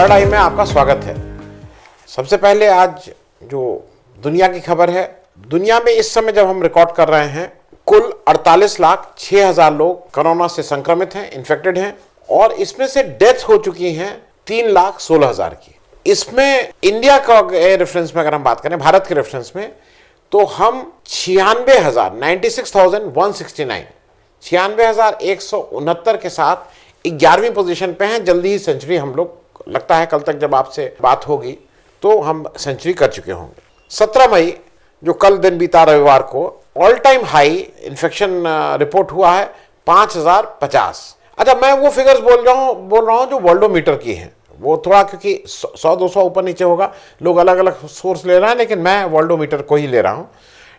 Third आई में आपका स्वागत है। सबसे पहले आज जो दुनिया की खबर है, दुनिया में इस समय जब हम रिकॉर्ड कर रहे हैं कुल 48,06,000 लोग कोरोना से संक्रमित हैं, इन्फेक्टेड हैं, और इसमें से डेथ हो चुकी हैं 3,16,000 की। इसमें इंडिया का रेफरेंस में अगर हम बात करें, भारत के रेफरेंस में, तो हम 96,169 के साथ 11वीं पोजीशन पे हैं। जल्दी ही सेंचुरी हम लोग, लगता है कल तक जब आपसे बात होगी तो हम सेंचुरी कर चुके होंगे। 17 मई जो कल दिन बीता रविवार को, all time high infection report हुआ है 5,050। अच्छा, मैं वो फिगर्स बोल रहा हूँ जो वर्ल्डोमीटर की हैं। वो थोड़ा क्योंकि 100-200 ऊपर नीचे होगा, लोग अलग अलग सोर्स ले रहे हैं, लेकिन मैं वर्ल्डोमीटर को ही ले रहा हूँ।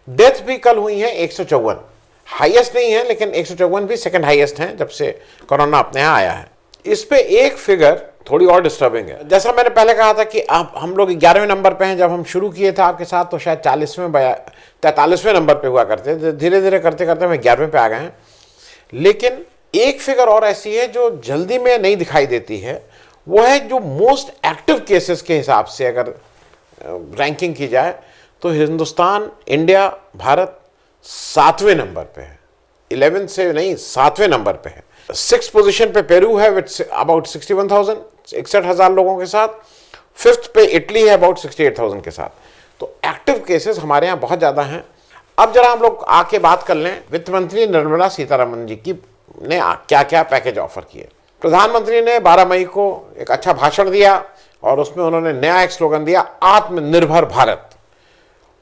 डेथ भी कल हुई है 154, हाईएस्ट नहीं है लेकिन 154 भी सेकंड हाईएस्ट है जब से कोरोना अपने यहाँ आया है। इस पे एक फिगर थोड़ी और डिस्टर्बिंग है। जैसा मैंने पहले कहा था कि अब हम लोग 11वें नंबर पे हैं। जब हम शुरू किए थे आपके साथ तो शायद 43वें नंबर पे हुआ करते थे। धीरे धीरे करते करते हम 11वें पे आ गए हैं। लेकिन एक फिगर और ऐसी है जो जल्दी में नहीं दिखाई देती है, वो है जो मोस्ट एक्टिव केसेस के हिसाब से अगर रैंकिंग की जाए तो हिंदुस्तान, इंडिया, भारत 7वें नंबर पे है। 11 से नहीं, 7वें नंबर पे है। 6th पोजीशन पे पेरू है विद अबाउट 61,000 लोगों के साथ। 5th पे इटली है अबाउट 68,000 के साथ। तो एक्टिव केसेस हमारे यहाँ बहुत ज़्यादा हैं। अब जरा हम लोग आके बात कर लें वित्त मंत्री निर्मला सीतारमण जी की ने क्या क्या पैकेज ऑफर किए। प्रधानमंत्री ने 12 मई को एक अच्छा भाषण दिया और उसमें उन्होंने नया एक स्लोगन दिया, आत्मनिर्भर भारत।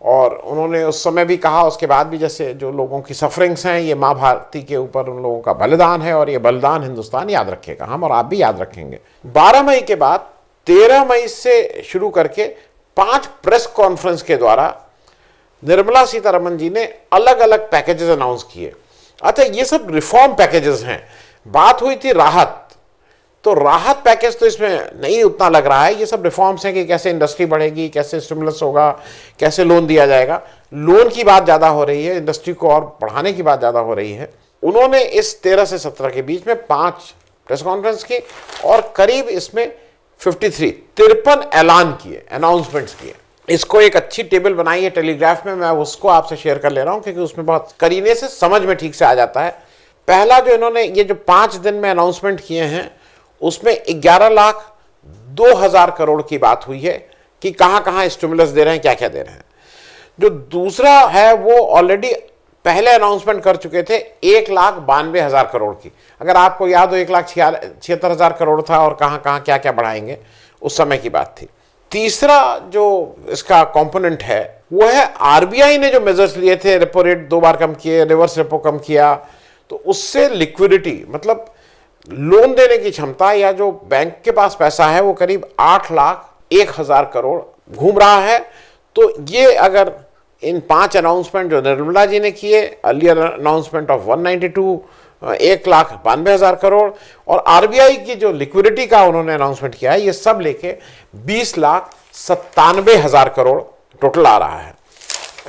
और उन्होंने उस समय भी कहा, उसके बाद भी, जैसे जो लोगों की सफरिंग्स हैं, ये माँ भारती के ऊपर उन लोगों का बलिदान है और ये बलिदान हिंदुस्तान याद रखेगा, हम और आप भी याद रखेंगे। 12 मई के बाद 13 मई से शुरू करके 5 प्रेस कॉन्फ्रेंस के द्वारा निर्मला सीतारमण जी ने अलग अलग पैकेजेस अनाउंस किए। अच्छा, ये सब रिफॉर्म पैकेजेस हैं। बात हुई थी राहत, तो राहत पैकेज तो इसमें नहीं उतना लग रहा है। ये सब रिफॉर्म्स हैं कि कैसे इंडस्ट्री बढ़ेगी, कैसे स्टिमुलस होगा, कैसे लोन दिया जाएगा। लोन की बात ज़्यादा हो रही है, इंडस्ट्री को और बढ़ाने की बात ज़्यादा हो रही है। उन्होंने इस 13 से 17 के बीच में 5 प्रेस कॉन्फ्रेंस की और करीब इसमें 53 ऐलान किए, अनाउंसमेंट्स किए। इसको एक अच्छी टेबल बनाई है टेलीग्राफ में, मैं उसको आपसे शेयर कर ले रहा हूँ क्योंकि उसमें बहुत करीने से समझ में ठीक से आ जाता है। पहला जो इन्होंने ये जो 5 दिन में अनाउंसमेंट किए हैं, उसमें 11,02,000 करोड़ की बात हुई है कि कहाँ कहाँ स्टिमुलस दे रहे हैं, क्या क्या दे रहे हैं। जो दूसरा है वो ऑलरेडी पहले अनाउंसमेंट कर चुके थे 1,92,000 करोड़ की। अगर आपको याद हो 1,76,000 करोड़ था और कहाँ कहाँ क्या क्या बढ़ाएंगे, उस समय की बात थी। तीसरा जो इसका कंपोनेंट है वो है आरबीआई ने जो मेजर्स लिए थे, रेपो रेट 2 बार कम किए, रिवर्स रेपो कम किया, तो उससे लिक्विडिटी मतलब लोन देने की क्षमता या जो बैंक के पास पैसा है वो करीब 8,01,000 करोड़ घूम रहा है। तो ये अगर इन 5 अनाउंसमेंट जो निर्मला जी ने किए, अर्लियर अनाउंसमेंट ऑफ 1,92,000 करोड़, और आरबीआई की जो लिक्विडिटी का उन्होंने अनाउंसमेंट किया है, ये सब लेके 20,97,000 करोड़ टोटल आ रहा है।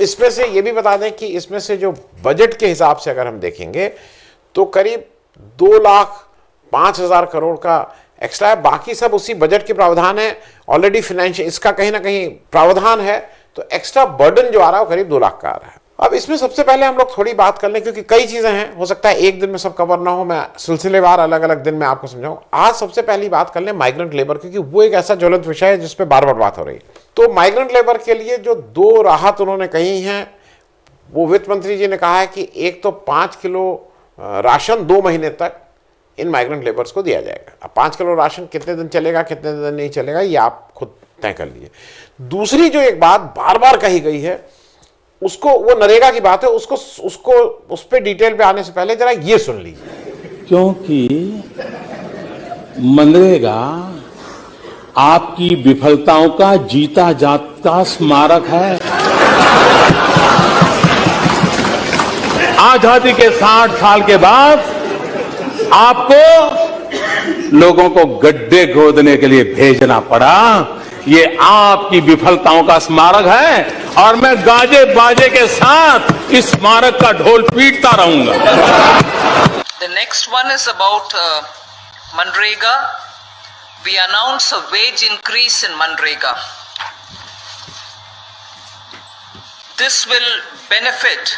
इसमें से ये भी बता दें कि इसमें से जो बजट के हिसाब से अगर हम देखेंगे तो करीब 2,05,000 करोड़ का एक्स्ट्रा है। बाकी सब उसी बजट के प्रावधान है। ऑलरेडी फाइनेंशियल इसका कहीं ना कहीं प्रावधान है, तो एक्स्ट्रा बर्डन जो आ रहा है वो करीब 2 लाख का आ रहा है। अब इसमें सबसे पहले हम लोग थोड़ी बात कर लें, क्योंकि कई चीजें हैं, हो सकता है एक दिन में सब कवर ना हो, मैं सिलसिलेवार अलग अलग दिन में आपको समझाऊं। आज सबसे पहली बात कर लें माइग्रेंट लेबर, क्योंकि वो एक ऐसा ज्वलंत विषय है जिसपे बार बार बात हो रही है। तो माइग्रेंट लेबर के लिए जो 2 राहत उन्होंने कही हैं, वो वित्त मंत्री जी ने कहा है कि एक तो 5 किलो राशन 2 महीने तक इन माइग्रेंट लेबर्स को दिया जाएगा। अब 5 किलो राशन कितने दिन चलेगा, कितने दिन नहीं चलेगा, ये आप खुद तय कर लीजिए। दूसरी जो एक बात बार बार कही गई है, उसको, वो नरेगा की बात है, उसको उस पर डिटेल पे आने से पहले जरा ये सुन लीजिए। क्योंकि मनरेगा आपकी विफलताओं का जीता जागता स्मारक है। आजादी के 60 साल के बाद आपको लोगों को गड्ढे खोदने के लिए भेजना पड़ा। ये आपकी विफलताओं का स्मारक है और मैं गाजे बाजे के साथ इस स्मारक का ढोल पीटता रहूंगा। The next one is about Manrega. we announce a wage increase in Manrega. This will benefit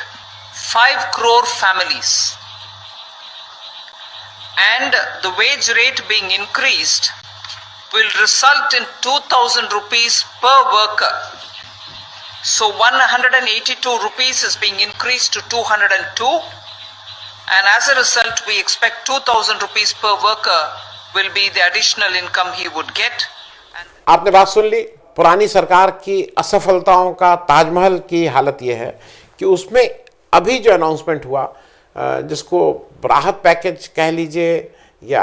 5 crore families, and the wage rate being increased will result in 2,000 rupees per worker. So 182 rupees is being increased to 202, and as a result we expect 2,000 rupees per worker will be the additional income he would get. आपने बात सुन ली। पुरानी सरकार की असफलताओं का ताजमहल की हालत यह है कि उसमें अभी जो अनाउंसमेंट हुआ, जिसको राहत पैकेज कह लीजिए या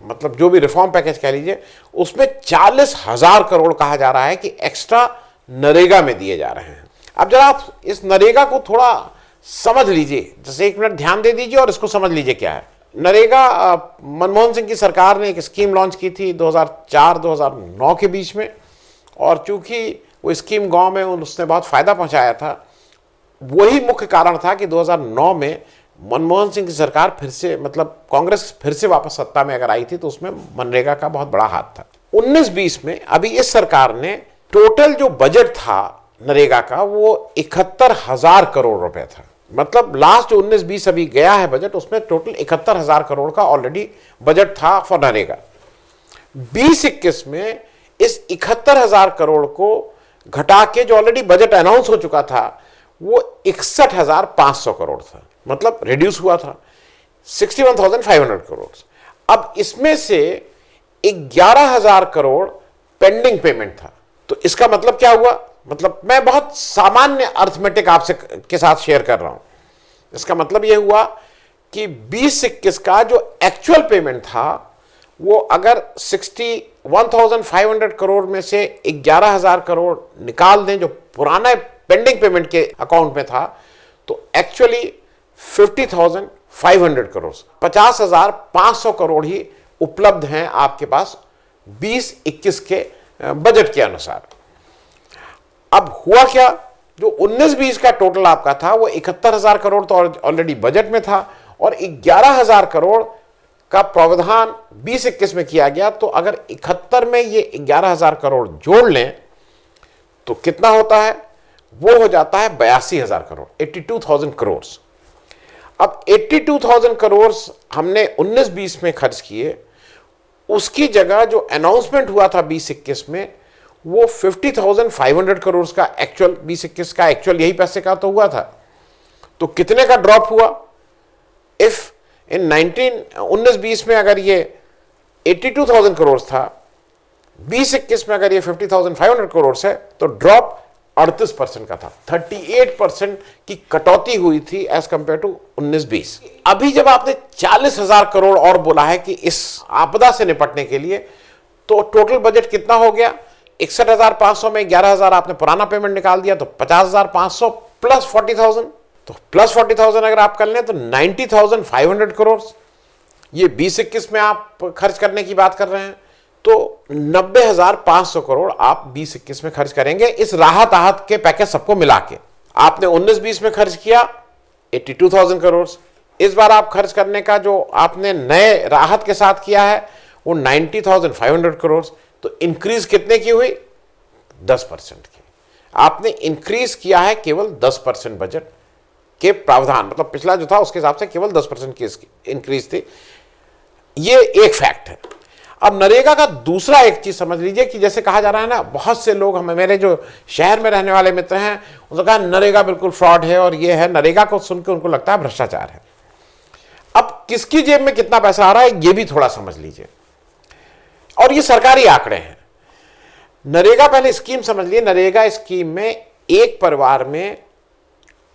मतलब जो भी रिफॉर्म पैकेज कह लीजिए, उसमें 40,000 करोड़ कहा जा रहा है कि एक्स्ट्रा नरेगा में दिए जा रहे हैं। अब जरा आप इस नरेगा को थोड़ा समझ लीजिए, जैसे 1 मिनट ध्यान दे दीजिए और इसको समझ लीजिए क्या है नरेगा। मनमोहन सिंह की सरकार ने एक स्कीम लॉन्च की थी 2004-2009 के बीच में, और चूंकि वो स्कीम गांव में उसने बहुत फ़ायदा पहुंचाया था, वही मुख्य कारण था कि 2009 में मनमोहन सिंह की सरकार फिर से मतलब कांग्रेस फिर से वापस सत्ता में अगर आई थी तो उसमें मनरेगा का बहुत बड़ा हाथ था। 19-20 में अभी इस सरकार ने टोटल जो बजट था नरेगा का वो 71,000 करोड़ रुपए था। मतलब लास्ट जो 19-20 अभी गया है बजट, उसमें टोटल 71,000 करोड़ का ऑलरेडी बजट था फॉर नरेगा। 20-21 में इस 71,000 करोड़ को घटा के जो ऑलरेडी बजट अनाउंस हो चुका था वो 61,500 करोड़ था, मतलब रिड्यूस हुआ था 61,500 करोड़। अब इसमें से 11,000 करोड़ पेंडिंग पेमेंट था। तो इसका मतलब क्या हुआ, मतलब मैं बहुत सामान्य अर्थमेटिक आपसे के साथ शेयर कर रहा हूं। इसका मतलब यह हुआ कि 20-21 का जो एक्चुअल पेमेंट था वो अगर 61,500 करोड़ में से 11,000 करोड़ निकाल दें जो पुराना पेंडिंग पेमेंट के अकाउंट में था, तो एक्चुअली 50,500 करोड़ 50,500 करोड़ ही उपलब्ध हैं आपके पास 20-21 के बजट के अनुसार। अब हुआ क्या, जो 19-20 का टोटल आपका था वो 71,000 करोड़ तो ऑलरेडी बजट में था, और 11,000 करोड़ का प्रावधान 20-21 में किया गया। तो अगर 71 में ये 11,000 करोड़ जोड़ लें तो कितना होता है, वो हो जाता है 82,000 करोड़ 82,000 करोड़। अब 82,000 करोड़ हमने 19-20 में खर्च किए, उसकी जगह जो अनाउंसमेंट हुआ था 20-21 में वो 50,500 करोड़ का एक्चुअल 20-21 का एक्चुअल यही पैसे का तो हुआ था। तो कितने का ड्रॉप हुआ, इफ इन 19-20 में अगर ये 82,000 करोड़ था, 20-21 में अगर ये 50,500 करोड़ है तो ड्रॉप 38% का था। 38% की कटौती हुई थी एज कंपेयर टू 19-20। अभी जब आपने 40,000 करोड़ और बोला है कि इस आपदा से निपटने के लिए, तो टोटल बजट कितना हो गया, 61,500 में 11,000 आपने पुराना पेमेंट निकाल दिया तो 50,500 प्लस 40,000, तो प्लस 40,000 अगर आप कर लें तो 90,500 करोड़। ये 20-21 में आप खर्च करने की बात कर रहे हैं, तो 90,500 करोड़ आप 20-21 में खर्च करेंगे इस राहत आहत के पैकेज सबको मिला के। आपने 19-20 में खर्च किया 82,000 करोड़, इस बार आप खर्च करने का जो आपने नए राहत के साथ किया है वो 90,500 करोड़। तो इंक्रीज कितने की हुई, 10% की। आपने इंक्रीज किया है केवल 10% बजट के प्रावधान, मतलब पिछला जो था उसके हिसाब से केवल 10% की इंक्रीज थी। ये एक फैक्ट है। अब नरेगा का दूसरा एक चीज समझ लीजिए कि जैसे कहा जा रहा है ना, बहुत से लोग हमें, मेरे जो शहर में रहने वाले मित्र हैं, उन्होंने कहा नरेगा बिल्कुल फ्रॉड है और ये है, नरेगा को सुनकर उनको लगता है भ्रष्टाचार है। अब किसकी जेब में कितना पैसा आ रहा है ये भी थोड़ा समझ लीजिए, और ये सरकारी आंकड़े हैं। नरेगा, पहले स्कीम समझ लिए, नरेगा स्कीम में एक परिवार में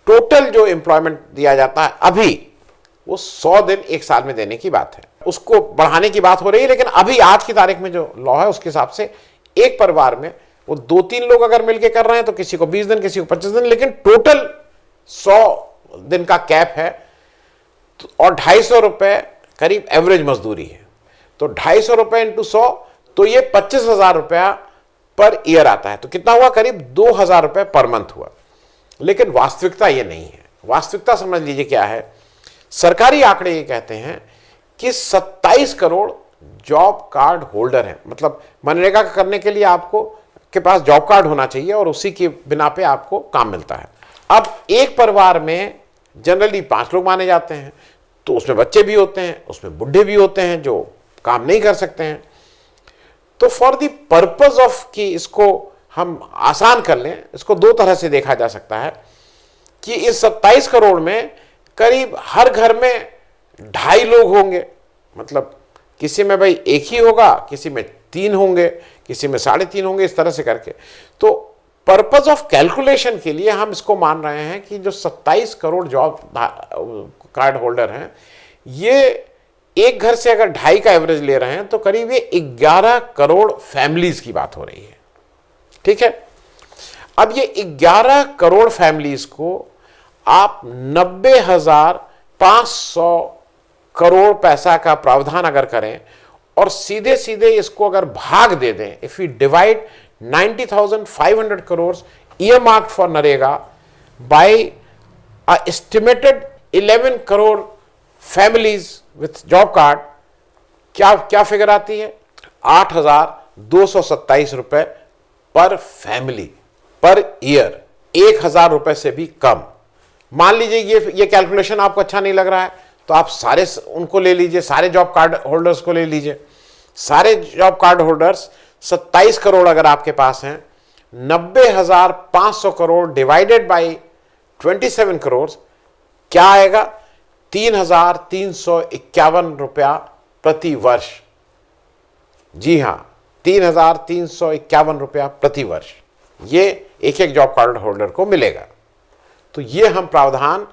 टोटल जो एम्प्लॉयमेंट दिया जाता है अभी वो 100 दिन एक साल में देने की बात है। उसको बढ़ाने की बात हो रही है, लेकिन अभी आज की तारीख में जो लॉ है उसके हिसाब से एक परिवार में वो 2-3 लोग अगर मिलकर कर रहे हैं तो किसी को 20 दिन, किसी को 25 दिन, लेकिन टोटल 100 दिन का कैप है। और 250 रुपए करीब एवरेज मजदूरी है, तो 250 रुपए इंटू 100 तो ये 25,000 रुपया पर ईयर आता है। तो कितना हुआ, करीब 2,000 रुपए पर मंथ हुआ। लेकिन वास्तविकता ये नहीं है। वास्तविकता समझ लीजिए क्या है, सरकारी आंकड़े ये कहते हैं कि 27 करोड़ जॉब कार्ड होल्डर हैं, मतलब मनरेगा का करने के लिए आपको के पास जॉब कार्ड होना चाहिए और उसी के बिना पे आपको काम मिलता है। अब एक परिवार में जनरली 5 लोग माने जाते हैं, तो उसमें बच्चे भी होते हैं, उसमें बुढ़े भी होते हैं जो काम नहीं कर सकते हैं। तो फॉर द पर्पज ऑफ कि इसको हम आसान कर लें, इसको 2 तरह से देखा जा सकता है कि इस 27 करोड़ में करीब हर घर में 2.5 लोग होंगे, मतलब किसी में भाई 1 ही होगा, किसी में 3 होंगे, किसी में 3.5 होंगे, इस तरह से करके। तो पर्पज ऑफ कैलकुलेशन के लिए हम इसको मान रहे हैं कि जो 27 करोड़ जॉब कार्ड होल्डर हैं, ये एक घर से अगर 2.5 का एवरेज ले रहे हैं तो करीब ये 11 करोड़ फैमिलीज की बात हो रही है। ठीक है, अब ये 11 करोड़ फैमिलीज को आप 90,500 करोड़ पैसा का प्रावधान अगर करें और सीधे सीधे इसको अगर भाग दे दें, if you divide 90,500 crores earmarked for NREGA by a estimated 11 crore families with job card, क्या फिगर आती है? 8,227 रुपए पर फैमिली पर ईयर, 1,000 रुपए से भी कम। मान लीजिए ये कैलकुलेशन आपको अच्छा नहीं लग रहा है तो आप सारे उनको ले लीजिए, सारे जॉब कार्ड होल्डर्स को ले लीजिए। सारे जॉब कार्ड होल्डर्स 27 करोड़ अगर आपके पास हैं, 90,500 करोड़ डिवाइडेड बाई 27 करोड़ क्या आएगा? 3,351 रुपया प्रति वर्ष। जी हां, 3,351 रुपया प्रति वर्ष ये एक जॉब कार्ड होल्डर को मिलेगा। तो ये हम प्रावधान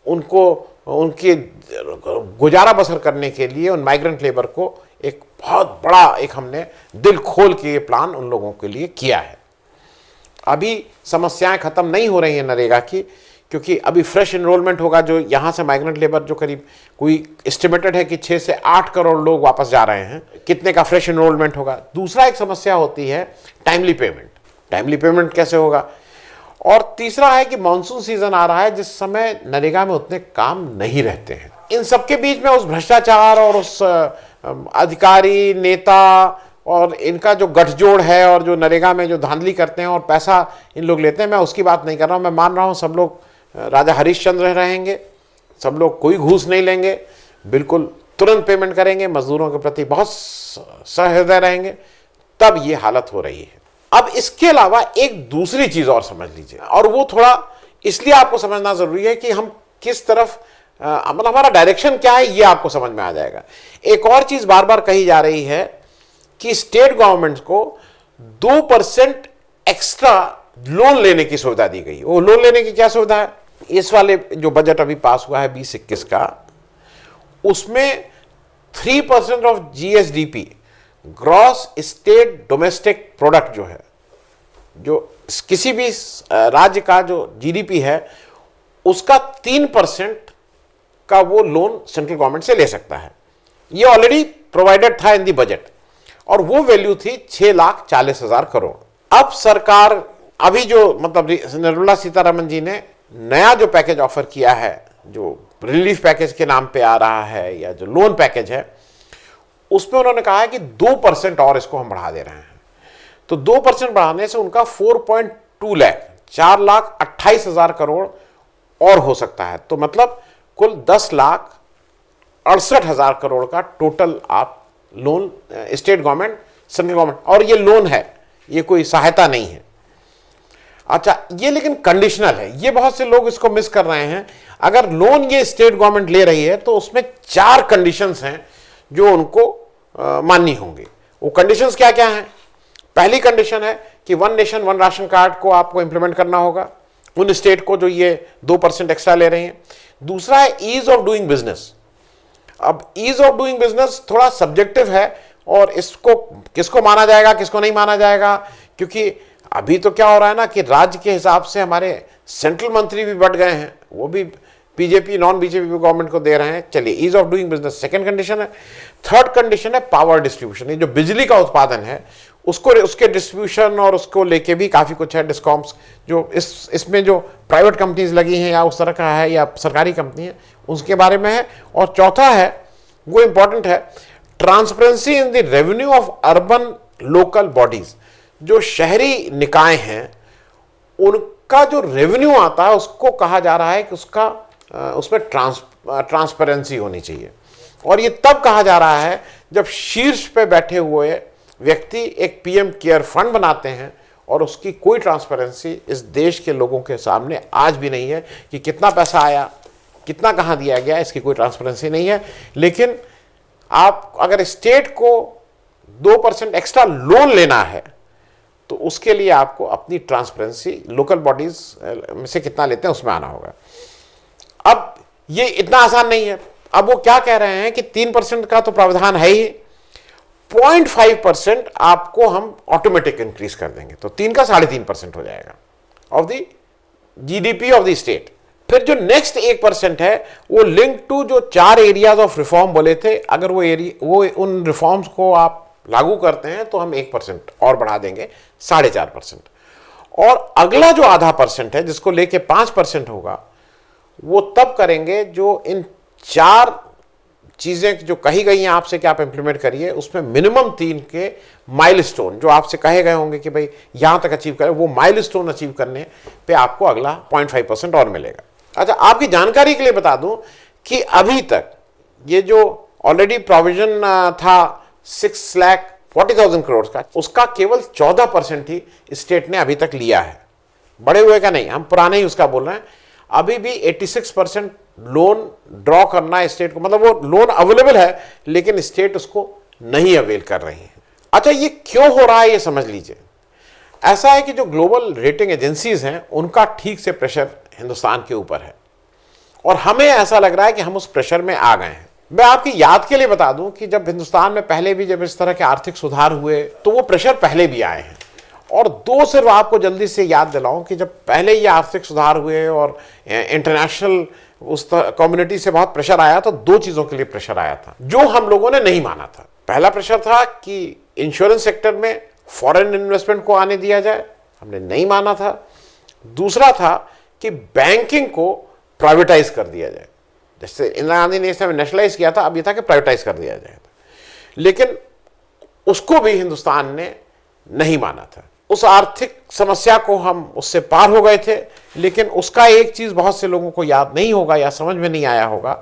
उनको उनके गुजारा बसर करने के लिए उन माइग्रेंट लेबर को एक बहुत बड़ा एक हमने दिल खोल के ये प्लान उन लोगों के लिए किया है। अभी समस्याएं खत्म नहीं हो रही हैं नरेगा की, क्योंकि अभी फ्रेश एनरोलमेंट होगा। जो यहाँ से माइग्रेंट लेबर जो करीब कोई एस्टिमेटेड है कि 6 से 8 करोड़ लोग वापस जा रहे हैं, कितने का फ्रेश एनरोलमेंट होगा। दूसरा एक समस्या होती है टाइमली पेमेंट। टाइमली पेमेंट कैसे होगा? और तीसरा है कि मानसून सीजन आ रहा है जिस समय नरेगा में उतने काम नहीं रहते हैं। इन सबके बीच में उस भ्रष्टाचार और उस अधिकारी नेता और इनका जो गठजोड़ है और जो नरेगा में जो धांधली करते हैं और पैसा इन लोग लेते हैं, मैं उसकी बात नहीं कर रहा हूं। मैं मान रहा हूं सब लोग राजा हरिश्चंद्र रहेंगे, सब लोग कोई घूस नहीं लेंगे, बिल्कुल तुरंत पेमेंट करेंगे, मजदूरों के प्रति बहुत सहृदय रहेंगे, तब ये हालत हो रही है। अब इसके अलावा एक दूसरी चीज और समझ लीजिए, और वो थोड़ा इसलिए आपको समझना जरूरी है कि हम किस तरफ मतलब हमारा डायरेक्शन क्या है, ये आपको समझ में आ जाएगा। एक और चीज बार बार कही जा रही है कि स्टेट गवर्नमेंट को 2% एक्स्ट्रा लोन लेने की सुविधा दी गई। वो लोन लेने की क्या सुविधा है? इस वाले जो बजट अभी पास हुआ है 2021 का, उसमें 3% of GSDP gross state domestic product जो है, जो किसी भी राज्य का जो GDP है उसका 3% का वो लोन सेंट्रल गवर्नमेंट से ले सकता है। ये ऑलरेडी प्रोवाइडेड था इन दी बजट और वो वैल्यू थी 6,40,000 करोड़। अब सरकार अभी जो मतलब निर्मला सीतारमण जी ने नया जो पैकेज ऑफर किया है, जो रिलीफ पैकेज के नाम पे आ रहा है या जो लोन पैकेज है, उसमें उन्होंने कहा है कि 2% और इसको हम बढ़ा दे रहे हैं। तो 2% बढ़ाने से उनका 4.2 लाख 4,28,000 करोड़ और हो सकता है। तो मतलब कुल 10,68,000 करोड़ का टोटल आप loan state government central government, और ये लोन है, ये कोई सहायता नहीं है। अच्छा, ये लेकिन कंडीशनल है, ये बहुत से लोग इसको मिस कर रहे हैं। अगर लोन ये स्टेट गवर्नमेंट ले रही है तो उसमें 4 कंडीशंस हैं जो उनको माननी होंगी। वो कंडीशंस क्या क्या हैं? पहली कंडीशन है कि 1 नेशन 1 राशन कार्ड को आपको इंप्लीमेंट करना होगा उन स्टेट को जो ये 2% एक्स्ट्रा ले रही हैं। दूसरा है ईज ऑफ डूइंग बिजनेस। अब ईज ऑफ डूइंग बिजनेस थोड़ा सब्जेक्टिव है और इसको किसको माना जाएगा किसको नहीं माना जाएगा, क्योंकि अभी तो क्या हो रहा है ना कि राज्य के हिसाब से हमारे सेंट्रल मंत्री भी बढ़ गए हैं, वो भी बीजेपी नॉन बीजेपी गवर्नमेंट को दे रहे हैं। चलिए, ease of doing business second condition है। थर्ड कंडीशन है पावर डिस्ट्रीब्यूशन। ये जो बिजली का उत्पादन है उसको उसके डिस्ट्रीब्यूशन और उसको लेके भी काफी कुछ है। डिस्कॉम्स जो इसमें जो प्राइवेट कंपनीज लगी हैं या उस तरह का है या सरकारी कंपनी है, उसके बारे में है। और चौथा है, वो इंपॉर्टेंट है, transparency in the revenue of urban local bodies, जो शहरी निकाय हैं उनका जो रेवेन्यू आता है उसको कहा जा रहा है कि उसमें ट्रांसपेरेंसी होनी चाहिए। और ये तब कहा जा रहा है जब शीर्ष पे बैठे हुए व्यक्ति एक पीएम केयर फंड बनाते हैं और उसकी कोई ट्रांसपेरेंसी इस देश के लोगों के सामने आज भी नहीं है कि कितना पैसा आया, कितना कहाँ दिया गया, इसकी कोई ट्रांसपेरेंसी नहीं है। लेकिन आप अगर स्टेट को 2% एक्स्ट्रा लोन लेना है तो उसके लिए आपको अपनी ट्रांसपेरेंसी लोकल बॉडीज में से कितना लेते हैं उसमें आना होगा। अब ये इतना आसान नहीं है। अब वो क्या कह रहे हैं कि 3% का तो प्रावधान है ही, 0.5% आपको हम ऑटोमेटिक इंक्रीज कर देंगे, तो 3 का 3.5% हो जाएगा of the GDP of the state. फिर जो नेक्स्ट 1% है वो लिंक टू जो 4 एरियाज ऑफ रिफॉर्म बोले थे, अगर वो उन रिफॉर्म्स को आप लागू करते हैं तो हम 1% और बढ़ा देंगे, 4.5%। और अगला जो आधा % है जिसको लेके 5% होगा वो तब करेंगे जो इन 4 चीजें जो कही गई हैं आपसे कि आप इंप्लीमेंट करिए, उसमें मिनिमम 3 के माइलस्टोन जो आपसे कहे गए होंगे कि भाई यहां तक अचीव करें, वो माइलस्टोन अचीव करने पे आपको अगला 0.5% और मिलेगा। अच्छा, आपकी जानकारी के लिए बता दूं कि अभी तक ये जो ऑलरेडी प्रोविजन था 6,40,000 करोड़ का, उसका केवल 14% ही स्टेट ने अभी तक लिया है। बड़े हुए का नहीं, हम पुराने ही उसका बोल रहे हैं। अभी भी 86% लोन ड्रॉ करना है स्टेट को, मतलब वो लोन अवेलेबल है लेकिन स्टेट उसको नहीं अवेल कर रही है। अच्छा, ये क्यों हो रहा है ये समझ लीजिए। ऐसा है कि जो ग्लोबल रेटिंग एजेंसीज हैं उनका ठीक से प्रेशर हिंदुस्तान के ऊपर है और हमें ऐसा लग रहा है कि हम उस प्रेशर में आ गए हैं। मैं आपकी याद के लिए बता दूं कि जब हिंदुस्तान में पहले भी जब इस तरह के आर्थिक सुधार हुए तो वो प्रेशर पहले भी आए हैं। और 2 सिर्फ आपको जल्दी से याद दिलाऊं कि जब पहले ये आर्थिक सुधार हुए और इंटरनेशनल उस कम्युनिटी से बहुत प्रेशर आया तो 2 चीज़ों के लिए प्रेशर आया था जो हम लोगों ने नहीं माना था। पहला प्रेशर था कि इंश्योरेंस सेक्टर में फॉरेन इन्वेस्टमेंट को आने दिया जाए, हमने नहीं माना था। दूसरा था कि बैंकिंग को प्राइवेटाइज कर दिया जाए, जैसे इंदिरा गांधी ने इसे नेशनलाइज किया था, अब ये था कि प्राइवेटाइज कर दिया जाए, लेकिन उसको भी हिंदुस्तान ने नहीं माना था। उस आर्थिक समस्या को हम उससे पार हो गए थे, लेकिन उसका एक चीज बहुत से लोगों को याद नहीं होगा या समझ में नहीं आया होगा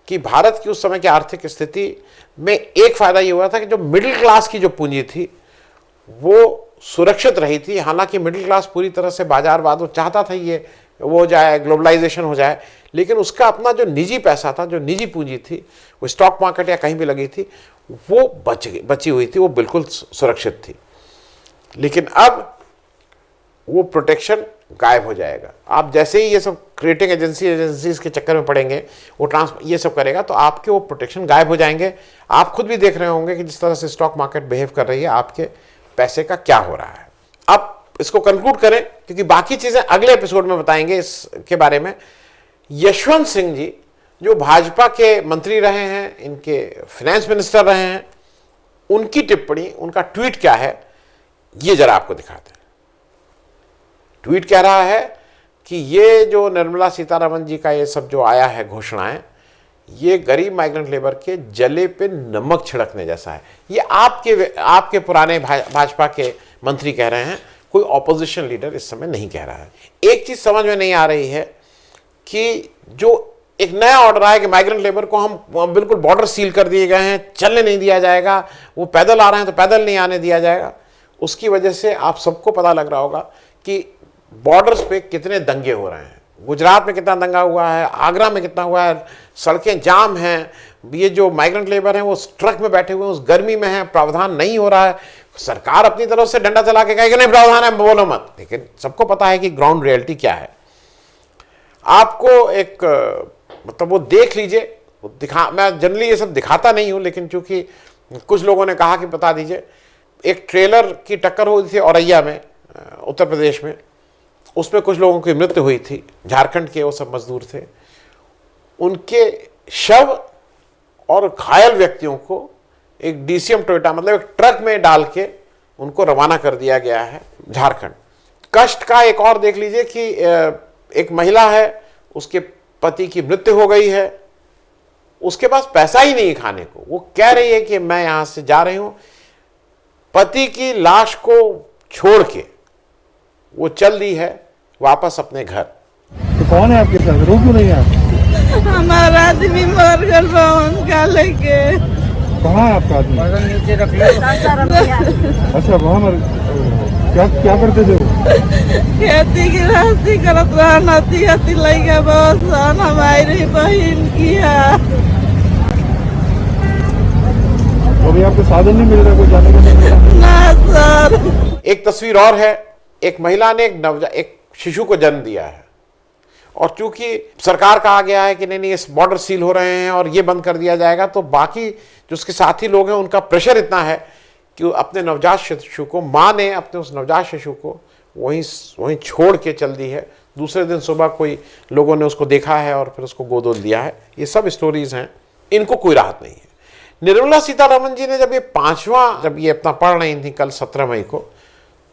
कि भारत की उस समय की आर्थिक स्थिति में एक फायदा ये हुआ था कि जो मिडिल क्लास की जो पूंजी थी वो सुरक्षित रही थी। हालांकि मिडिल क्लास पूरी तरह से बाजारवाद वो चाहता था ये वो हो जाए, ग्लोबलाइजेशन हो जाए, लेकिन उसका अपना जो निजी पैसा था, जो निजी पूंजी थी, वो स्टॉक मार्केट या कहीं भी लगी थी, वो बची हुई थी, वो बिल्कुल सुरक्षित थी। लेकिन अब वो प्रोटेक्शन गायब हो जाएगा। आप जैसे ही ये सब क्रिएटिंग एजेंसीज के चक्कर में पड़ेंगे, वो ये सब करेगा तो आपके वो प्रोटेक्शन गायब हो जाएंगे। आप खुद भी देख रहे होंगे कि जिस तरह से स्टॉक मार्केट बिहेव कर रही है, आपके पैसे का क्या हो रहा है। अब इसको कंक्लूड करें क्योंकि बाकी चीजें अगले एपिसोड में बताएंगे इसके बारे में। यशवंत सिंह जी जो भाजपा के मंत्री रहे हैं, इनके फाइनेंस मिनिस्टर रहे हैं, उनकी टिप्पणी, उनका ट्वीट क्या है ये जरा आपको दिखाते हैं। ट्वीट कह रहा है कि ये जो निर्मला सीतारमण जी का ये सब जो आया है घोषणाएं, ये गरीब माइग्रेंट लेबर के जले पे नमक छिड़कने जैसा है। ये आपके पुराने भाजपा के मंत्री कह रहे हैं, कोई ऑपोजिशन लीडर इस समय नहीं कह रहा है। एक चीज समझ में नहीं आ रही है कि जो एक नया ऑर्डर आया कि माइग्रेंट लेबर को हम बिल्कुल बॉर्डर सील कर दिए गए हैं, चलने नहीं दिया जाएगा, वो पैदल आ रहे हैं तो पैदल नहीं आने दिया जाएगा। उसकी वजह से आप सबको पता लग रहा होगा कि बॉर्डर्स पे कितने दंगे हो रहे हैं। गुजरात में कितना दंगा हुआ है, आगरा में कितना हुआ है, सड़कें जाम हैं। ये जो माइग्रेंट लेबर हैं वो ट्रक में बैठे हुए हैं, उस गर्मी में हैं, प्रावधान नहीं हो रहा है। सरकार अपनी तरफ से डंडा चला के कहेगी नहीं प्रावधान है, बोलो मत, लेकिन सबको पता है कि ग्राउंड रियलिटी क्या है। आपको एक मतलब वो देख लीजिए, मैं जनरली ये सब दिखाता नहीं हूं, लेकिन चूंकि कुछ लोगों ने कहा कि बता दीजिए। एक ट्रेलर की टक्कर हुई थी औरैया में, उत्तर प्रदेश में, उसमें कुछ लोगों की मृत्यु हुई थी। झारखंड के वो सब मजदूर थे, उनके शव और घायल व्यक्तियों को एक डीसीएम टोयोटा मतलब एक ट्रक में डाल के उनको रवाना कर दिया गया है झारखंड। कष्ट का एक और देख लीजिए कि एक महिला है, उसके पति की मृत्यु हो गई है, उसके पास पैसा ही नहीं खाने को, वो कह रही है कि मैं यहां से जा रही हूं, पति की लाश को छोड़ के वो चल दी है वापस अपने घर। तो कौन है आपके साथ, रो क्यों नहीं आप? हमारा आदमी मर गल बा उनका लेके। कहाँ है आपका आदमी? अच्छा वहाँ मर, क्या करते थे वो? खेती गृहस्थी करत रहा, नती हती लैके बहुत सन हमारी बहन की है। तो अभी आपको साधन नहीं मिल रहा कोई जाने का? नहीं ना सर। एक तस्वीर और है, एक महिला ने एक शिशु को जन्म दिया है, और चूंकि सरकार कहा गया है कि नहीं इस बॉर्डर सील हो रहे हैं और ये बंद कर दिया जाएगा, तो बाकी जो उसके साथी लोग हैं उनका प्रेशर इतना है कि अपने नवजात शिशु को, माँ ने अपने उस नवजात शिशु को वहीं छोड़ के चल दी है। दूसरे दिन सुबह कोई लोगों ने उसको देखा है और फिर उसको गोद वोद लिया है। ये सब स्टोरीज हैं, इनको कोई राहत नहीं है। निर्मला सीतारमण जी ने जब ये अपना पढ़ रही थी कल 17 मई को,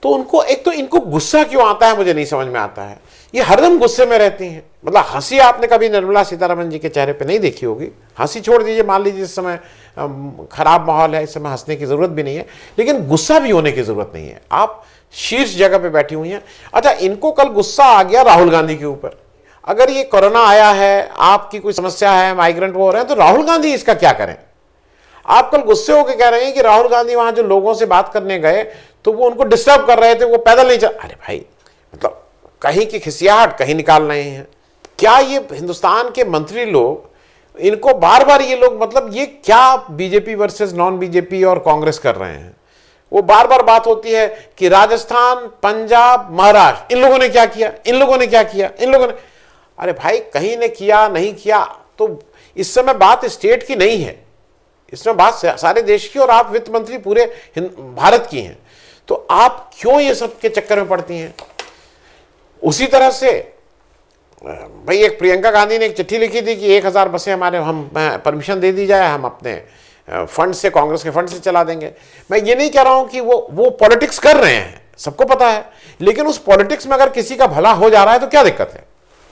तो इनको गुस्सा क्यों आता है मुझे नहीं समझ में आता है। ये हरदम गुस्से में रहती हैं। मतलब हंसी आपने कभी निर्मला सीतारमण जी के चेहरे पे नहीं देखी होगी। हंसी छोड़ दीजिए, मान लीजिए इस समय खराब माहौल है, इस समय हंसने की जरूरत भी नहीं है, लेकिन गुस्सा भी होने की जरूरत नहीं है। आप शीर्ष जगह पे बैठी हुई हैं। अच्छा, इनको कल गुस्सा आ गया राहुल गांधी के ऊपर। अगर ये कोरोना आया है, आपकी कोई समस्या है, माइग्रेंट वो हो रहे हैं, तो राहुल गांधी इसका क्या करें। आप कल गुस्से होकर कह रहे हैं कि राहुल गांधी वहां जो लोगों से बात करने गए तो वो उनको डिस्टर्ब कर रहे थे, वो पैदल नहीं चल। अरे भाई, मतलब कहीं की खिसियाहट कहीं निकाल रहे हैं। क्या ये हिंदुस्तान के मंत्री लोग, इनको बार बार ये लोग, मतलब ये क्या बीजेपी वर्सेस नॉन बीजेपी और कांग्रेस कर रहे हैं। वो बार बार बात होती है कि राजस्थान, पंजाब, महाराष्ट्र, इन लोगों ने क्या किया, इन लोगों ने क्या किया, इन लोगों ने। अरे भाई, कहीं ने किया नहीं किया, तो इस समय बात स्टेट की नहीं है, इसमें बात सारे देश की, और आप वित्त मंत्री पूरे भारत की हैं। तो आप क्यों ये सब के चक्कर में पड़ती हैं। उसी तरह से भाई, एक प्रियंका गांधी ने एक चिट्ठी लिखी थी कि 1000 बसें हम परमिशन दे दी जाए, हम अपने फंड से, कांग्रेस के फंड से चला देंगे। मैं ये नहीं कह रहा हूं कि वो पॉलिटिक्स कर रहे हैं, सबको पता है, लेकिन उस पॉलिटिक्स में अगर किसी का भला हो जा रहा है तो क्या दिक्कत है।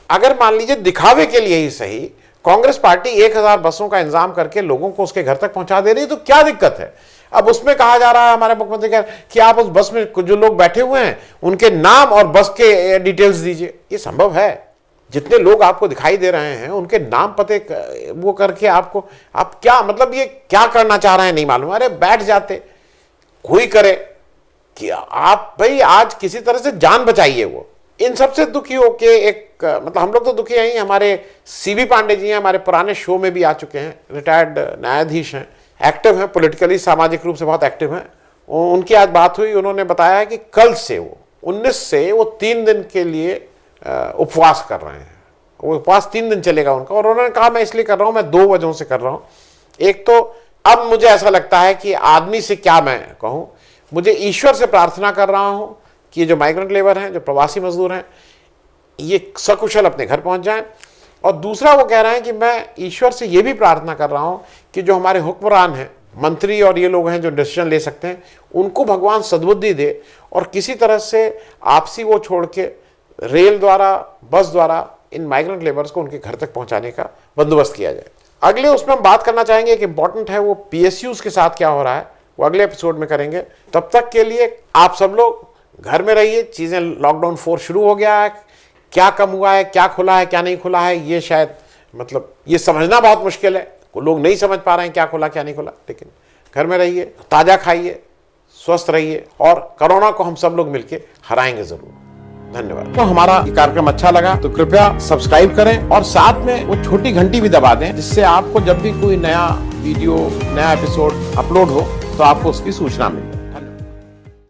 अगर मान लीजिए दिखावे के लिए ही सही कांग्रेस पार्टी 1000 बसों का इंतजाम करके लोगों को उसके घर तक पहुंचा दे रही है, तो क्या दिक्कत है। अब उसमें कहा जा रहा है, हमारे मुख्यमंत्री कह रहे हैं कि आप उस बस में जो लोग बैठे हुए हैं उनके नाम और बस के डिटेल्स दीजिए। ये संभव है। जितने लोग आपको दिखाई दे रहे हैं उनके नाम पते वो करके आप क्या, मतलब ये क्या करना चाह रहे हैं नहीं मालूम। अरे बैठ जाते, कोई करे कि आप भाई आज किसी तरह से जान बचाइए। वो इन सबसे दुखी होके मतलब हम लोग तो दुखी हैं ही। हमारे सीबी पांडे जी हैं, हमारे पुराने शो में भी आ चुके हैं, रिटायर्ड न्यायाधीश हैं, एक्टिव हैं, पॉलिटिकली सामाजिक रूप से बहुत एक्टिव हैं। उनकी आज बात हुई, उन्होंने बताया कि कल से वो 19 से वो 3 दिन के लिए उपवास कर रहे हैं। वो उपवास 3 दिन चलेगा उनका, और उन्होंने कहा मैं इसलिए कर रहा हूं, मैं 2 वजहों से कर रहा हूं। एक तो अब मुझे ऐसा लगता है कि आदमी से क्या मैं कहूं, मुझे ईश्वर से प्रार्थना कर रहा हूं कि जो माइग्रेंट लेबर हैं, जो प्रवासी मजदूर हैं, ये सकुशल अपने घर पहुंच जाएं। और दूसरा वो कह रहे हैं कि मैं ईश्वर से ये भी प्रार्थना कर रहा हूं कि जो हमारे हुक्मरान हैं, मंत्री और ये लोग हैं जो डिसीजन ले सकते हैं, उनको भगवान सद्बुद्धि दे और किसी तरह से आपसी वो छोड़ के रेल द्वारा, बस द्वारा इन माइग्रेंट लेबर्स को उनके घर तक पहुंचाने का बंदोबस्त किया जाए। अगले उसमें हम बात करना चाहेंगे, एक इंपॉर्टेंट है, वो PSUs के साथ क्या हो रहा है, वो अगले एपिसोड में करेंगे। तब तक के लिए आप सब लोग घर में रहिए। चीज़ें लॉकडाउन 4 शुरू हो गया है, क्या कम हुआ है, क्या खुला है, क्या नहीं खुला है, ये शायद मतलब ये समझना बहुत मुश्किल है। लोग नहीं समझ पा रहे हैं क्या खुला क्या नहीं खुला। लेकिन घर में रहिए, ताज़ा खाइए, स्वस्थ रहिए, और कोरोना को हम सब लोग मिलकर हराएंगे जरूर। धन्यवाद। तो हमारा ये कार्यक्रम अच्छा लगा तो कृपया सब्सक्राइब करें और साथ में वो छोटी घंटी भी दबा दें, जिससे आपको जब भी कोई नया वीडियो, नया एपिसोड अपलोड हो तो आपको उसकी सूचना मिले।